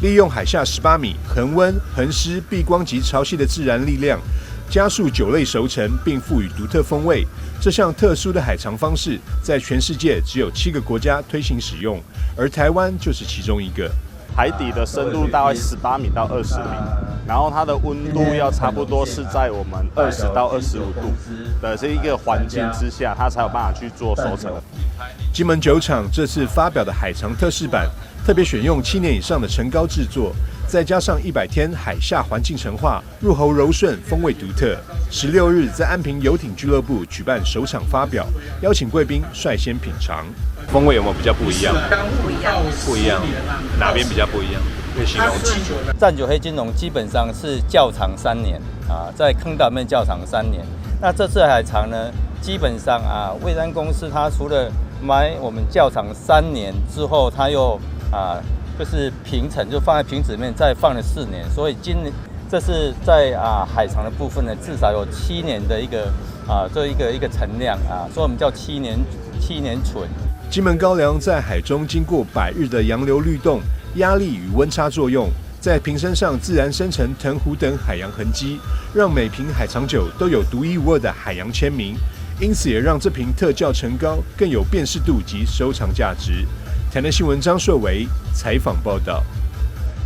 利用海下18米恒温、恒湿、避光及潮汐的自然力量，加速酒类熟成，并赋予独特风味。这项特殊的海藏方式，在全世界只有7个国家推行使用，而台湾就是其中一个。海底的深度大概18米到20米，然后它的温度要差不多是在我们20到25度的这一个环境之下，它才有办法去做熟成。金门酒厂这次发表的海藏特仕版，特别选用7年以上的陈膏制作，再加上100天海下环境陈化，入喉柔顺，风味独特。16日在安平游艇俱乐部举办首场发表，邀请贵宾率先品尝。风味有没有比较不一样？不一样，哪边比较不一样？可以形容。战酒黑金龙基本上是窖藏3年啊，在坑道里面窖藏3年。那这次海藏呢，基本上蔚山公司它除了买我们窖藏3年之后，它又就是平陈，就放在瓶子里面再放了4年，所以这是在海藏的部分呢，至少有7年的一个这一个陈量所以我们叫7年存。金门高粱在海中经过100日的洋流律动、压力与温差作用，在瓶身上自然生成藤壶等海洋痕迹，让每瓶海藏酒都有独一无二的海洋签名，因此也让这瓶特窖陈膏更有辨识度及收藏价值。台南新闻张硕维采访报道。